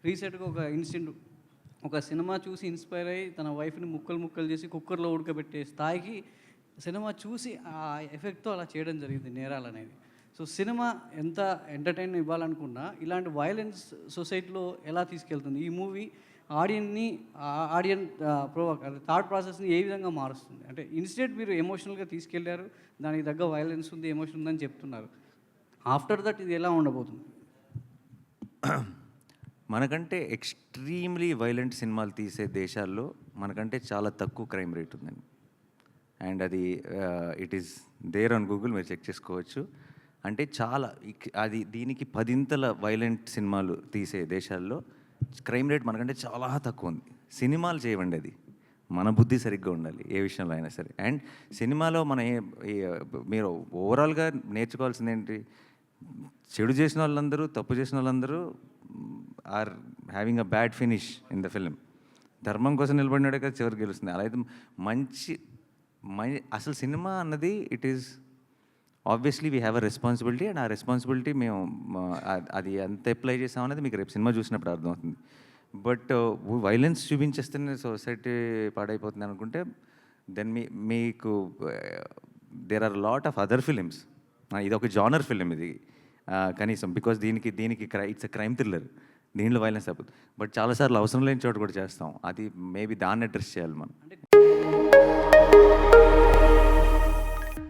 రీసెంట్గా ఒక ఇన్సిడెంట్, ఒక సినిమా చూసి ఇన్స్పైర్ అయ్యి తన వైఫ్ని ముక్కలు ముక్కలు చేసి కుక్కర్లో ఉడకబెట్టే స్థాయికి సినిమా చూసి ఆ ఎఫెక్ట్తో అలా చేయడం జరిగింది నేరాలు అనేది. సో సినిమా ఎంత ఎంటర్టైన్ ఇవ్వాలనుకున్నా ఇలాంటి వైలెన్స్ సొసైటీలో ఎలా తీసుకెళ్తుంది ఈ మూవీ ఆడియన్ని, ఆడియన్ ప్రోవోక్ అదే థాట్ ప్రాసెస్ని ఏ విధంగా మారుస్తుంది? అంటే ఇన్స్టెంట్ మీరు ఎమోషనల్గా తీసుకెళ్లారు, దానికి తగ్గ వైలెన్స్ ఉంది, ఎమోషన్ ఉందని చెప్తున్నారు. ఆఫ్టర్ దట్ ఇది ఎలా ఉండబోతుంది? మనకంటే ఎక్స్ట్రీమ్లీ వైలెంట్ సినిమాలు తీసే దేశాల్లో మనకంటే చాలా తక్కువ క్రైమ్ రేట్ ఉందండి. అండ్ అది it is there on Google, మీరు చెక్ చేసుకోవచ్చు. అంటే చాలా అది దీనికి 10 వైలెంట్ సినిమాలు తీసే దేశాల్లో క్రైమ్ రేట్ మనకంటే చాలా తక్కువ ఉంది. సినిమాలు చేయవండి, అది మన బుద్ధి సరిగ్గా ఉండాలి ఏ విషయంలో అయినా సరే. అండ్ సినిమాలో మన మీరు ఓవరాల్గా నేర్చుకోవాల్సింది ఏంటి, చెడు చేసిన వాళ్ళందరూ, తప్పు చేసిన వాళ్ళందరూ are having a bad finish in the film. ధర్మం కోసం నిలబడినాడే కదా చివరికి గెలుస్తుంది. అలా అయితే అసలు సినిమా అన్నది it is obviously we have a responsibility. And ఆ రెస్పాన్సిబిలిటీ మేము అది ఎంత అప్లై చేసామనేది మీకు రేపు సినిమా చూసినప్పుడు అర్థమవుతుంది. బట్ వైలెన్స్ చూపించేస్తేనే సొసైటీ పాడైపోతుంది అనుకుంటే దెన్ మీకు there are lot of other films. ఇది ఒక జానర్ ఫిలిం ఇది కనీసం, బికాస్ దీనికి ఇట్స్ అ క్రైమ్ థ్రిల్లర్, దీంట్లో వైలెన్స్ తప్పదు. బట్ చాలాసార్లు అవసరం లేని చోట కూడా చేస్తాం. అది మేబీ దాన్ని అడ్రస్ చేయాలి మనం. అంటే